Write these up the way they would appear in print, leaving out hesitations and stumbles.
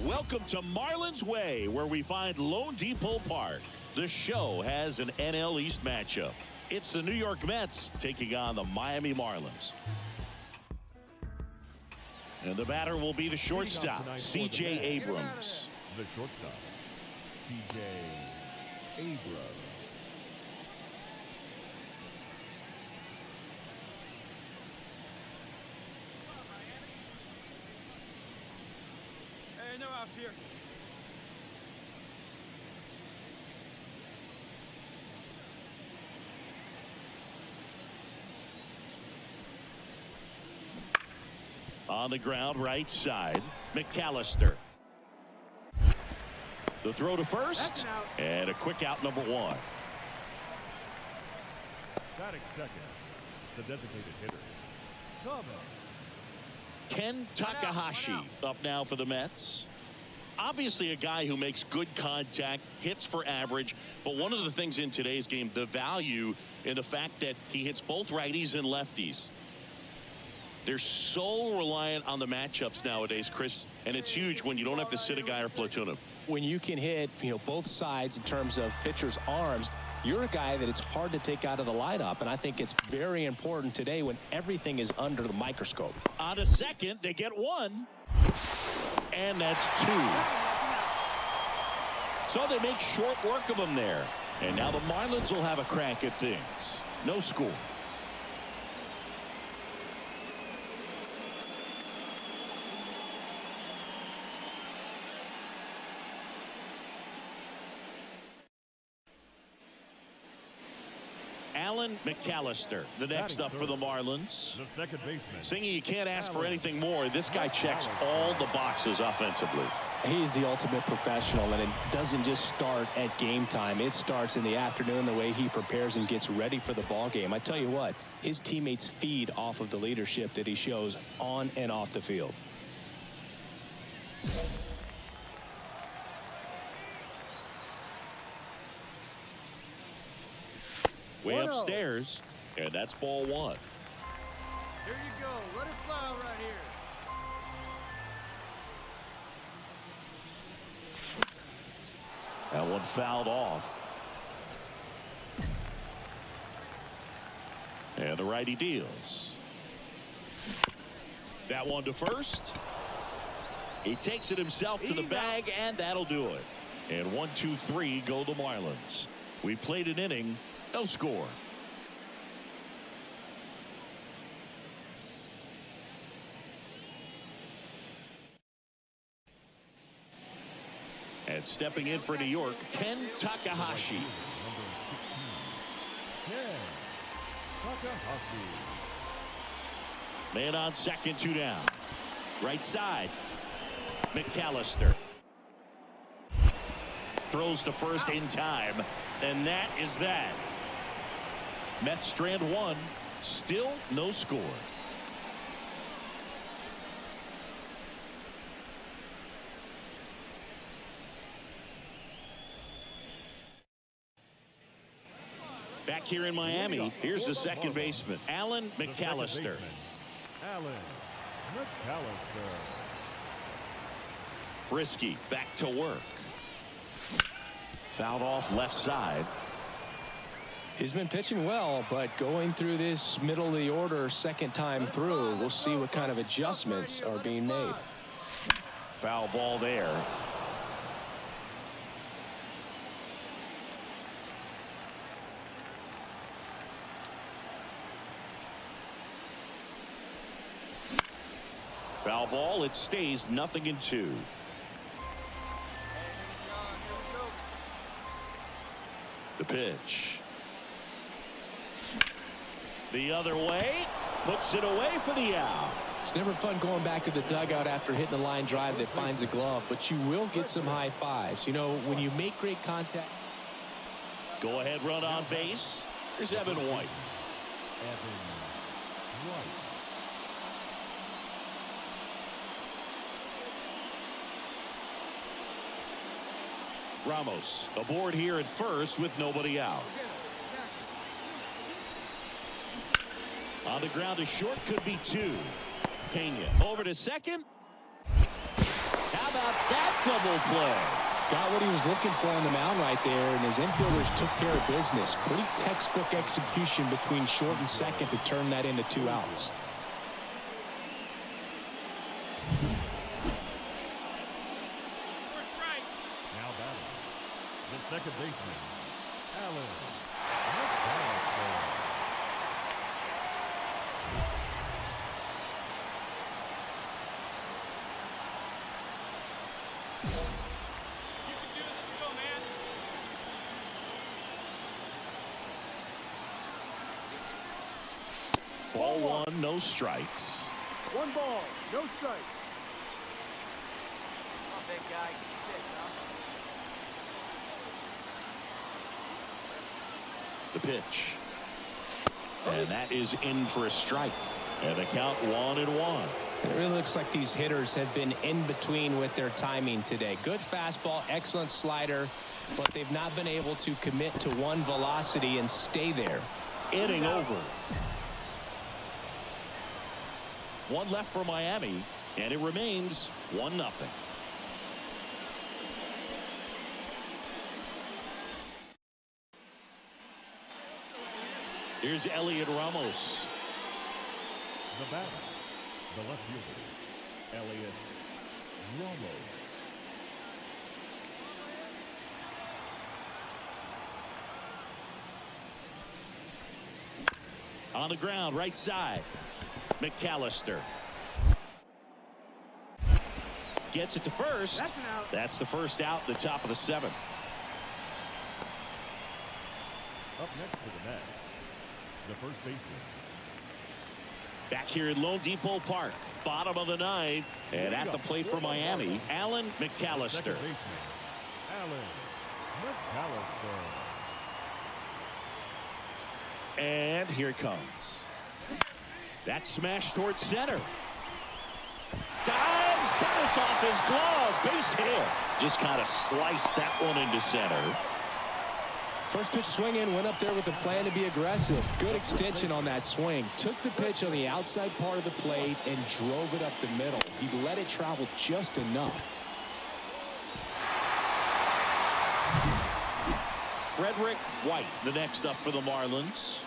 Welcome to Marlins Way, where we find Lone Depot Park. The show has an NL East matchup. It's the New York Mets taking on the Miami Marlins. And the batter will be the shortstop, C.J. Abrams. The shortstop, C.J. Abrams. Hey, no outs here. On the ground, right side, McAllister. The throw to first, and a quick out, number one. Batting second, the designated hitter, Thomas. Ken Takahashi up now for the Mets. Obviously a guy who makes good contact, hits for average, but one of the things in today's game, the value in the fact that he hits both righties and lefties. They're so reliant on the matchups nowadays, Chris, and it's huge when you don't have to sit a guy or platoon him. When you can hit, both sides in terms of pitchers' arms, you're a guy that it's hard to take out of the lineup, and I think it's very important today when everything is under the microscope. On a second, they get one, and that's two. So they make short work of him there, and now the Marlins will have a crack at things. No score. Alan McAllister, the next up for the Marlins. The second baseman. Singing, you can't ask for anything more. This guy checks all the boxes offensively. He's the ultimate professional, and it doesn't just start at game time. It starts in the afternoon, the way he prepares and gets ready for the ball game. I tell you what, his teammates feed off of the leadership that he shows on and off the field. Way upstairs, and that's ball one. Here you go. Let it fly right here. That one fouled off. And the righty deals. That one to first. He takes it himself to the bag, and that'll do it. And 1, 2, 3 go the Marlins. We played an inning. No score. And stepping in for New York, Ken Takahashi. Ken Takahashi. Man on second, 2 down. Right side, McAllister. Throws to first in time, and that is that. Mets strand one, still no score. Back here in Miami, here's the second baseman, Alan McAllister. Alan McAllister. Brisky back to work. Fouled off left side. He's been pitching well, but going through this middle of the order second time through, we'll see what kind of adjustments are being made. Foul ball there. Foul ball, it stays 0-2. The pitch. The other way, puts it away for the out. It's never fun going back to the dugout after hitting a line drive that finds a glove, but you will get some high fives. When you make great contact. Go ahead run on base. Here's Evan White. Evan White. Ramos aboard here at first with nobody out. On the ground to short, could be 2. Pena over to second. How about that double play? Got what he was looking for on the mound right there, and his infielders took care of business. Pretty textbook execution between short and second to turn that into 2 outs. Now batting. The second baseman, Allen. Ball 1, no strikes. 1 ball, no strikes. Come on, big guy. Get The this, pitch. And that is in for a strike. And the count 1-1. It really looks like these hitters have been in between with their timing today. Good fastball, excellent slider, but they've not been able to commit to one velocity and stay there. Inning over. 1 left for Miami, and it remains 1-0. Here's Elliot Ramos. The batter, the left fielder, Elliot Ramos. On the ground, right side. McAllister gets it to first. That's an out. That's the first out, the top of the 7th. Up next for the Mets, the first baseman. Back here in Lone Depot Park, bottom of the 9th, and at the plate for Miami, Alan McAllister. Second baseman, Allen McAllister. And here it comes. That smash towards center. Dives, bounce off his glove, base hit. Just kind of sliced that one into center. First pitch swing in, went up there with a plan to be aggressive. Good extension on that swing. Took the pitch on the outside part of the plate and drove it up the middle. He let it travel just enough. Frederick White, the next up for the Marlins.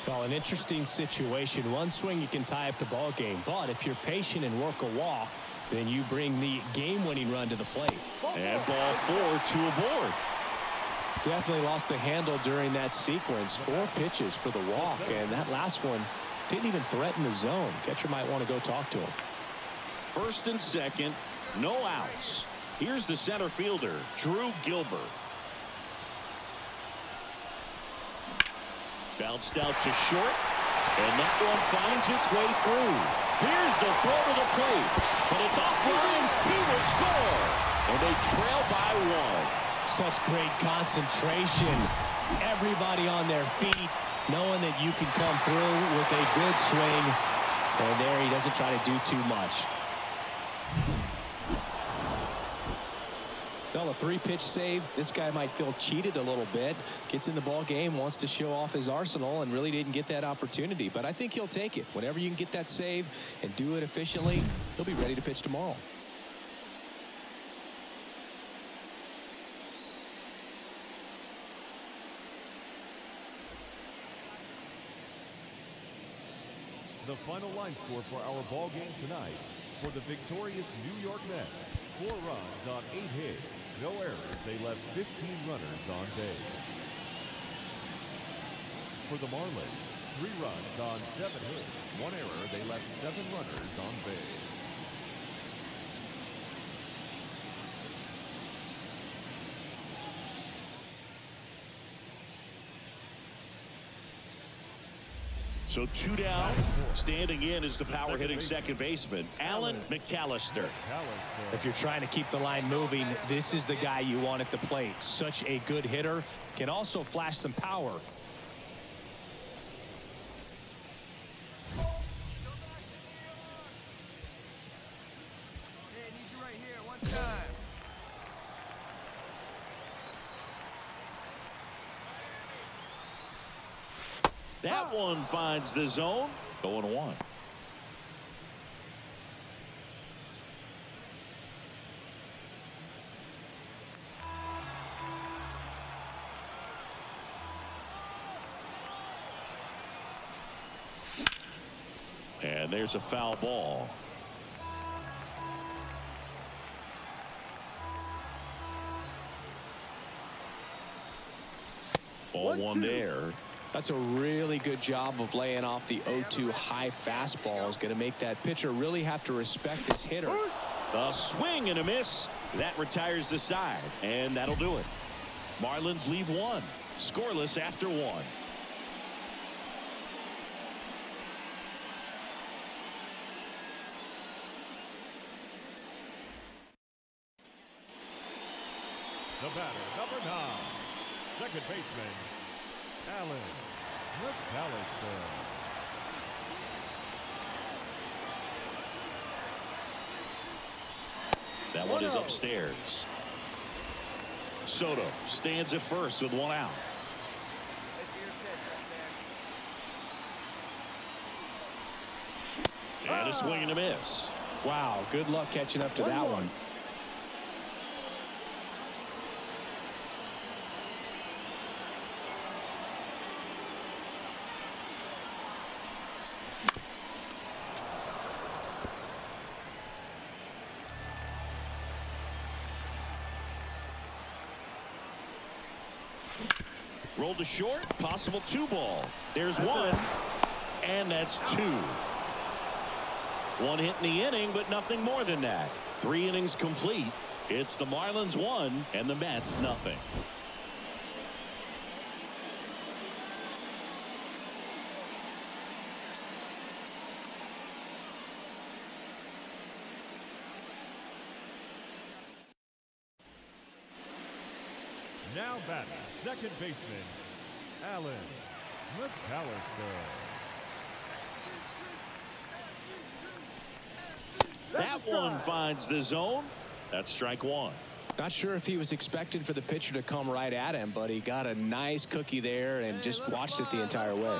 Well, an interesting situation. One swing you can tie up the ball game, but if you're patient and work a walk, then you bring the game-winning run to the plate. And ball 4, 2 aboard. Definitely lost the handle during that sequence. 4 pitches for the walk, and that last one didn't even threaten the zone. Catcher might want to go talk to him. First and second, no outs. Here's the center fielder, Drew Gilbert. Bounced out to short, and that one finds its way through. Here's the throw to the plate, but it's offline. He will score, and they trail by 1. Such great concentration. Everybody on their feet, knowing that you can come through with a good swing. And there he doesn't try to do too much. Well, a 3-pitch save. This guy might feel cheated a little bit. Gets in the ball game, wants to show off his arsenal, and really didn't get that opportunity. But I think he'll take it. Whenever you can get that save and do it efficiently, he'll be ready to pitch tomorrow. The final line score for our ball game tonight. For the victorious New York Mets, 4 runs on 8 hits. No errors. They left 15 runners on base. For the Marlins, 3 runs on 7 hits. 1 error. They left 7 runners on base. So 2 down. Standing in is the power hitting second baseman, Alan McAllister. If you're trying to keep the line moving, this is the guy you want at the plate. Such a good hitter. Can also flash some power. Hey, I need you right here, one time. That one finds the zone. 0-1. there's a foul ball. Ball one there. That's a really good job of laying off the 0-2 high fastball. Is going to make that pitcher really have to respect his hitter. A swing and a miss. That retires the side, and that'll do it. Marlins leave one. Scoreless after one. The batter, number 9, second baseman, Alan McAllister. That one is upstairs. Soto stands at first with one out. And a swing and a miss. Wow, good luck catching up to that one. Rolled to short, possible 2-ball. There's one, and that's 2. One hit in the inning, but nothing more than that. 3 innings complete. It's the Marlins 1 and the Mets nothing. Now batting, second baseman, Alan McAllister. That one finds the zone. That's strike one. Not sure if he was expected for the pitcher to come right at him, but he got a nice cookie there and just watched it the entire way.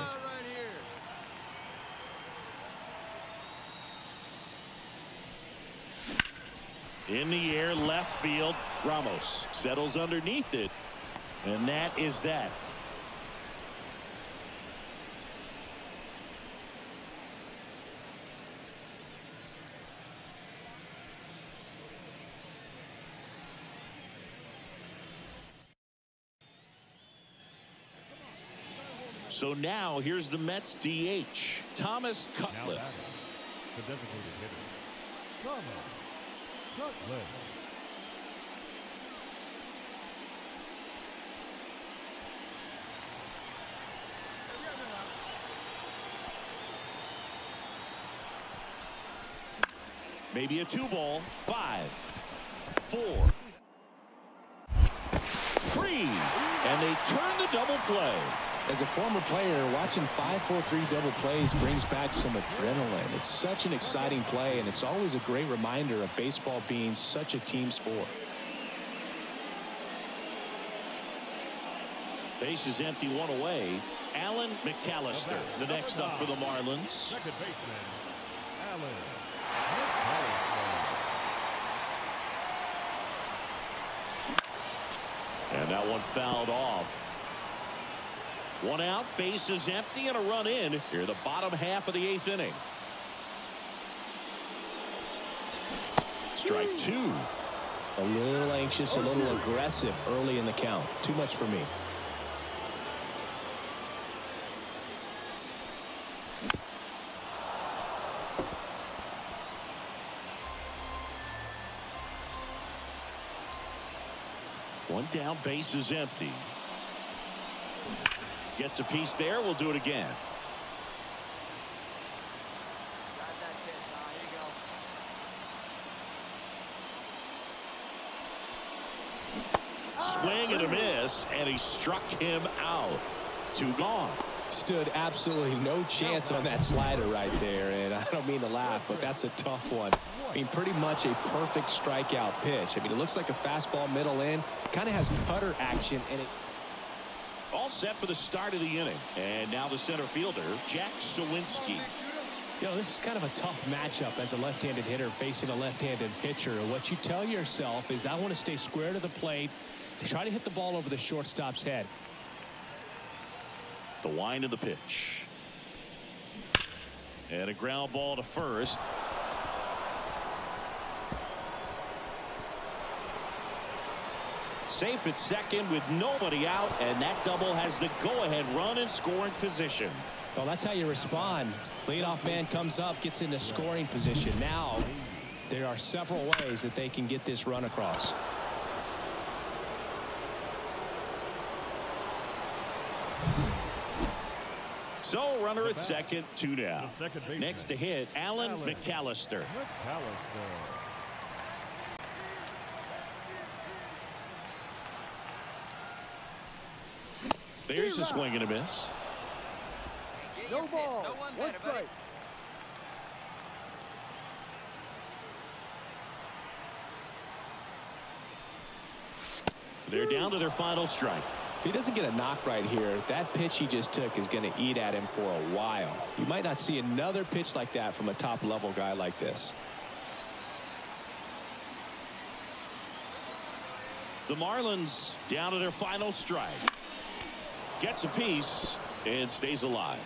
In the air, left field. Ramos settles underneath it. And that is that. So now here's the Mets DH, Thomas Now Cutler. batting, the designated hitter, Thomas Cutler. Maybe a 2-ball. 5, 4, 3, and they turn the double play. As a former player, watching 5-4-3 double plays brings back some adrenaline. It's such an exciting play, and it's always a great reminder of baseball being such a team sport. Base is empty, one away. Alan McAllister, the next up for the Marlins. Second baseman, Alan McAllister. And that one fouled off. One out, base is empty, and a run in here the bottom half of the 8th inning. Strike 2. A little anxious, a little aggressive early in the count. Too much for me. One down, base is empty. Gets a piece there. We'll do it again. Swing and a miss, and he struck him out. 2 gone. Stood absolutely no chance on that slider right there, and I don't mean to laugh, but that's a tough one. I mean, pretty much a perfect strikeout pitch. I mean, it looks like a fastball middle in, kind of has cutter action, and it All set for the start of the inning. And now the center fielder, Jack Sawinski. You know, this is kind of a tough matchup as a left-handed hitter facing a left-handed pitcher. What you tell yourself is, I want to stay square to the plate, try to hit the ball over the shortstop's head. The wind of the pitch. And a ground ball to first. Safe at second with nobody out, and that double has the go-ahead run in scoring position. Well, that's how you respond. Leadoff man comes up, gets into scoring position. Now there are several ways that they can get this run across. So runner at second, 2 down. Next to hit, Alan McAllister. There's a swing and a miss. No ball. One strike. They're down to their final strike. If he doesn't get a knock right here, that pitch he just took is going to eat at him for a while. You might not see another pitch like that from a top-level guy like this. The Marlins down to their final strike. Gets a piece and stays alive.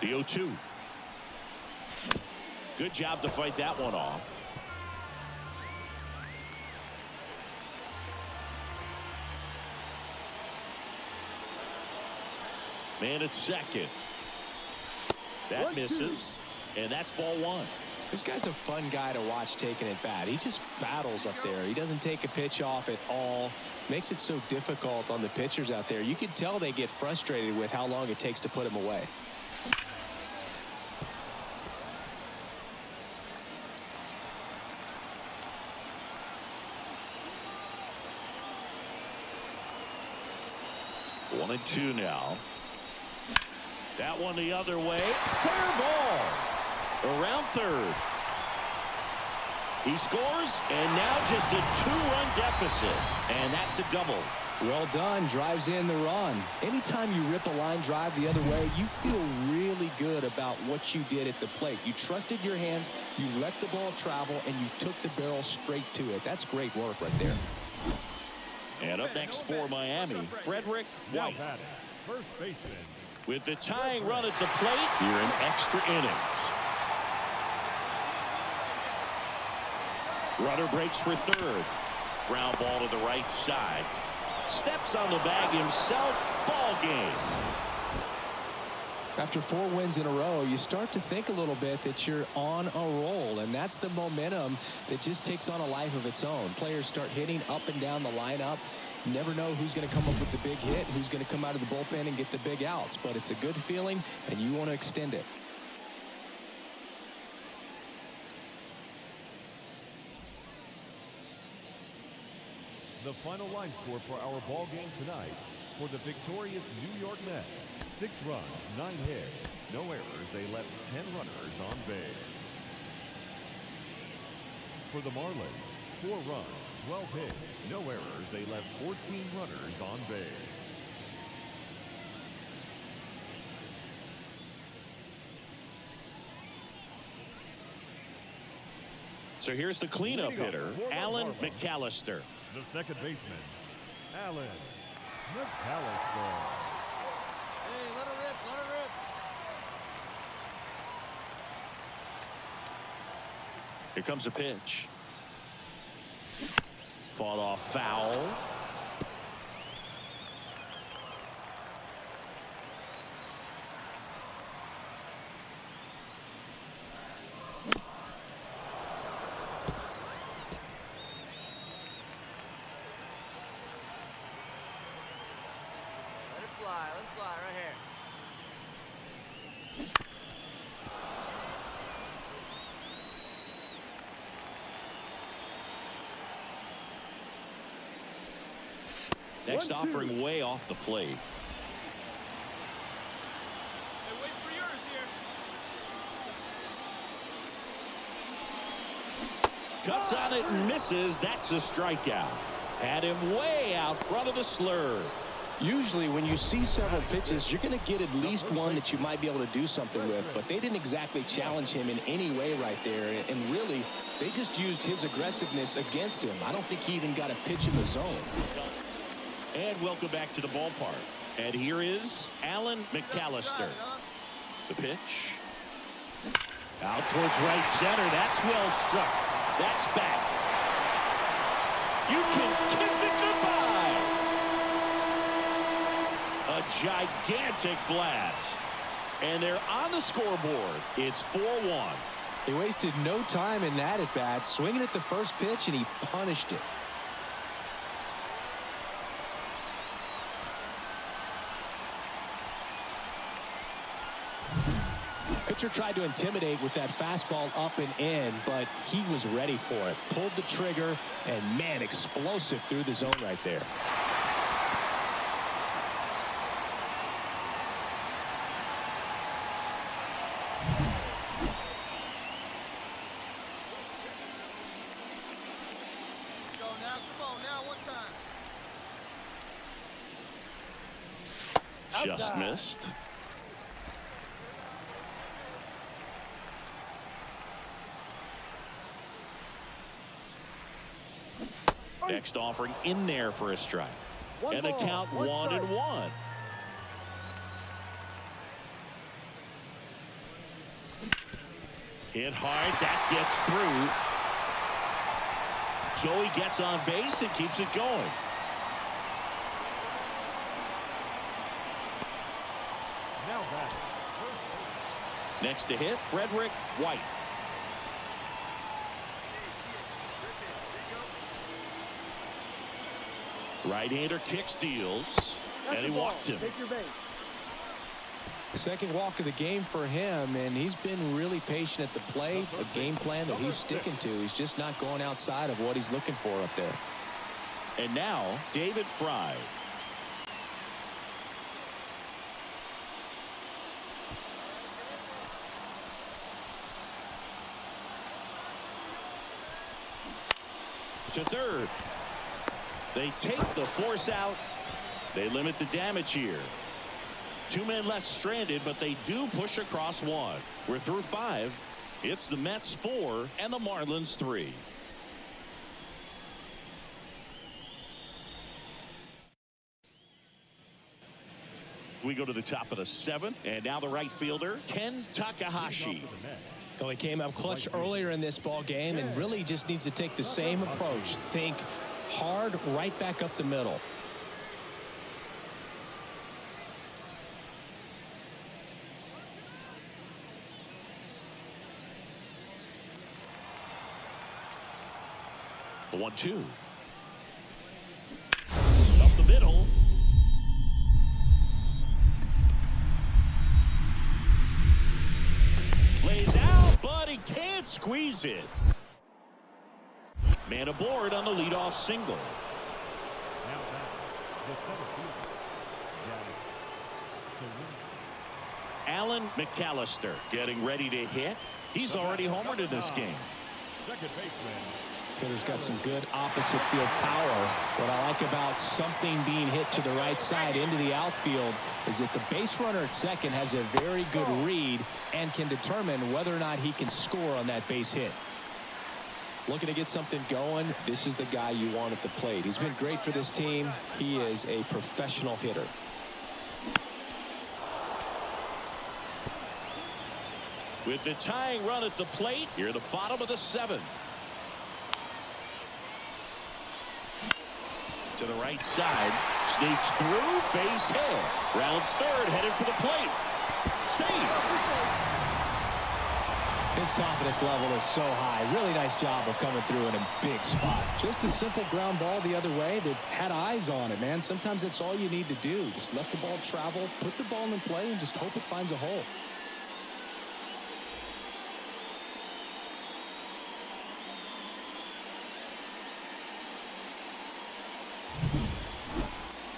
The 0-2. Good job to fight that one off. Man at second. That misses. And that's ball one. This guy's a fun guy to watch taking it bat. He just battles up there. He doesn't take a pitch off at all. Makes it so difficult on the pitchers out there. You can tell they get frustrated with how long it takes to put him away. One and two now. That one the other way. Fair ball. Around third. He scores, and now just a 2-run deficit. And that's a double. Well done. Drives in the run. Anytime you rip a line drive the other way, you feel really good about what you did at the plate. You trusted your hands, you let the ball travel, and you took the barrel straight to it. That's great work right there. And up next for Miami, Frederick White. First baseman. With the tying run at the plate here in extra innings. Runner breaks for third. Ground ball to the right side. Steps on the bag himself. Ball game. After 4 wins in a row, you start to think a little bit that you're on a roll, and that's the momentum that just takes on a life of its own. Players start hitting up and down the lineup. You never know who's going to come up with the big hit, who's going to come out of the bullpen and get the big outs, but it's a good feeling, and you want to extend it. The final line score for our ball game tonight for the victorious New York Mets. 6 runs, 9 hits, no errors. They left 10 runners on base. For the Marlins, 4 runs, 12 hits, no errors. They left 14 runners on base. So here's the cleanup hitter, Alan McAllister. The second baseman, Alan McAllister. Hey, let her rip, let her rip. Here comes a pitch. Fought off foul. Let it fly right here. Next offering way off the plate. Hey, wait for yours here. Cuts on it and misses. That's a strikeout. Had him way out front of the slur. Usually when you see several pitches, you're going to get at least one that you might be able to do something with, but they didn't exactly challenge him in any way right there, and really they just used his aggressiveness against him. I don't think he even got a pitch in the zone. And welcome back to the ballpark. And here is Alan McAllister. The pitch. Out towards right center. That's well struck. That's back. You can kiss it goodbye. A gigantic blast. And they're on the scoreboard. It's 4-1. He wasted no time in that at bat, swinging at the first pitch, and he punished it. Pitcher tried to intimidate with that fastball up and in, but he was ready for it. Pulled the trigger, and man, explosive through the zone right there. Just missed. Next offering in there for a strike. And a count 1-1. Hit hard. That gets through. Joey gets on base and keeps it going. Next to hit, Frederick White. Right-hander kicks, deals, and he walked him. Second walk of the game for him, and he's been really patient at the plate. A game plan that he's sticking to. He's just not going outside of what he's looking for up there. And now, David Fry. To third. They take the force out. They limit the damage here. 2 men left stranded, but they do push across 1. We're through 5. It's the Mets 4 and the Marlins 3. We go to the top of the 7th, and now the right fielder, Ken Takahashi. So he came up clutch earlier in this ball game and really just needs to take the same approach. Think hard right back up the middle. The 1-2. Up the middle. Lays out, but he can't squeeze it. Man aboard on the leadoff single. Now back, the center fielder, Alan McAllister getting ready to hit. He's already homered in this game. second baseman. Hitter's got some good opposite field power. What I like about something being hit to the right side into the outfield is that the base runner at second has a very good read and can determine whether or not he can score on that base hit. Looking to get something going, this is the guy you want at the plate. He's been great for this team. He is a professional hitter. With the tying run at the plate, here the bottom of the 7th. To the right side, sneaks through, base hit. Rounds third, headed for the plate. Save. His confidence level is so high. Really nice job of coming through in a big spot. Just a simple ground ball the other way that had eyes on it, man. Sometimes that's all you need to do. Just let the ball travel, put the ball in play, and just hope it finds a hole.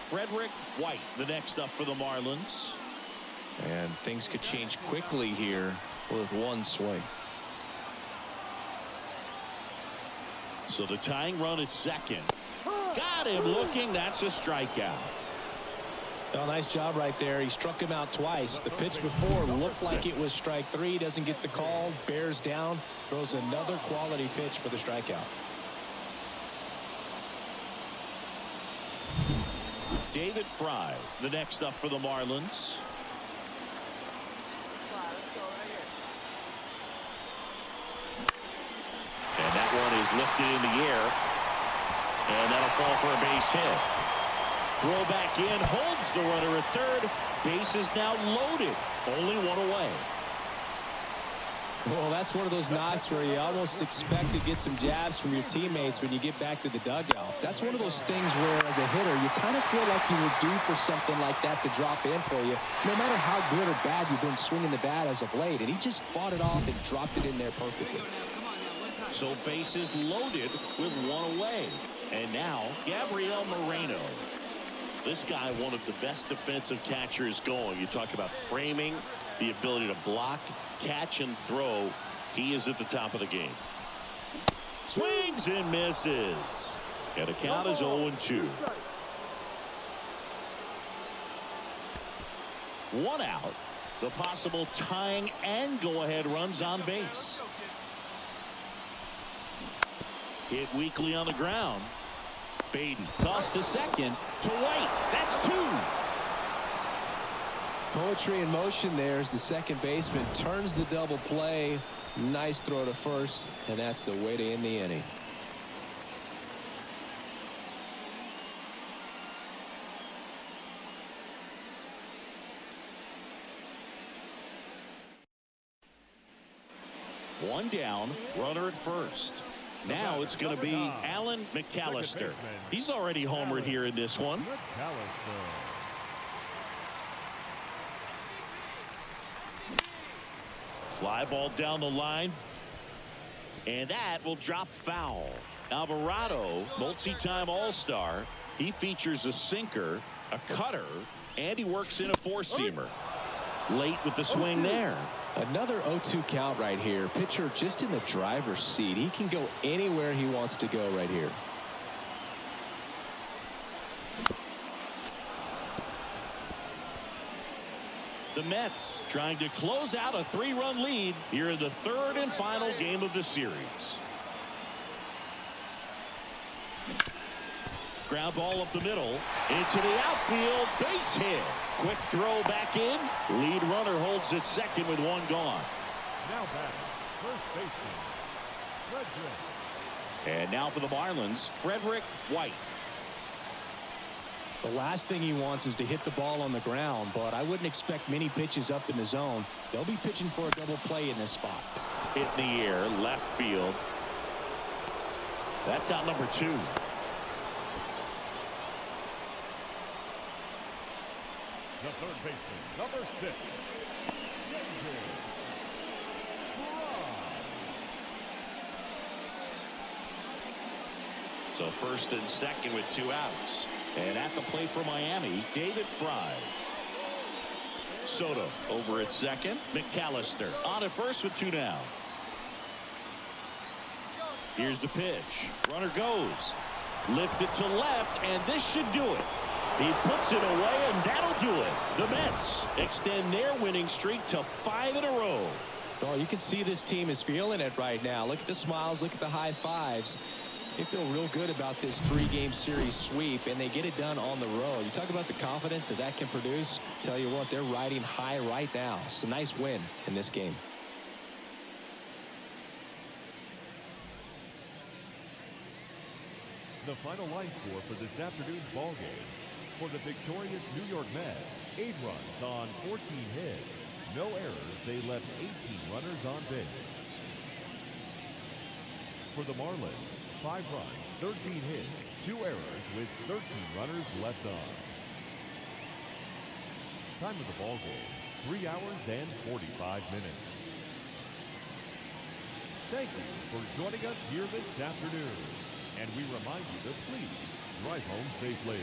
Frederick White, the next up for the Marlins. And things could change quickly here with one swing. So the tying run at second. Got him looking. That's a strikeout. Well, nice job right there. He struck him out twice. The pitch before looked like it was strike 3. Doesn't get the call. Bears down. Throws another quality pitch for the strikeout. David Fry, the next up for the Marlins. And that one is lifted in the air. And that'll fall for a base hit. Throw back in, holds the runner at third. Base is now loaded. Only one away. Well, that's one of those knocks where you almost expect to get some jabs from your teammates when you get back to the dugout. That's one of those things where, as a hitter, you kind of feel like you were due for something like that to drop in for you, no matter how good or bad you've been swinging the bat as of late. And he just fought it off and dropped it in there perfectly. So bases loaded with one away. And now, Gabriel Moreno. This guy, one of the best defensive catchers going. You talk about framing, the ability to block, catch, and throw. He is at the top of the game. Swings and misses. And the count is 0-2. One out. The possible tying and go-ahead runs on base. Hit weakly on the ground. Baden tossed to second to White. That's two. Poetry in motion there as the second baseman turns the double play. Nice throw to first, and that's the way to end the inning. One down, runner at first. Now it's going to be Alan McAllister. He's already homered here in this one. Fly ball down the line. And that will drop foul. Alvarado, multi-time All-Star. He features a sinker, a cutter, and he works in a four-seamer. Late with the swing there. Another 0-2 count right here. Pitcher just in the driver's seat. He can go anywhere he wants to go right here. The Mets trying to close out a 3-run lead here in the third and final game of the series. Ground ball up the middle into the outfield, base hit. Quick throw back in. Lead runner holds at second with one gone. Now batting, first baseman, Frederick. And now for the Marlins, Frederick White. The last thing he wants is to hit the ball on the ground, but I wouldn't expect many pitches up in the zone. They'll be pitching for a double play in this spot. Hit in the air, left field. That's out number 2. The third baseman, number 6. So first and second with 2 outs. And at the plate for Miami, David Fry. Soto over at second. McAllister on at first with 2 down. Here's the pitch. Runner goes. Lifted to left, and this should do it. He puts it away, and that'll do it. The Mets extend their winning streak to 5 in a row. Well, you can see this team is feeling it right now. Look at the smiles. Look at the high fives. They feel real good about this 3-game series sweep, and they get it done on the road. You talk about the confidence that that can produce. Tell you what, they're riding high right now. It's a nice win in this game. The final line score for this afternoon's ball game. For the victorious New York Mets, 8 runs on 14 hits. No errors. They left 18 runners on base. For the Marlins, 5 runs, 13 hits, 2 errors with 13 runners left on. Time of the ball game, 3 hours and 45 minutes. Thank you for joining us here this afternoon. And we remind you to please drive home safely.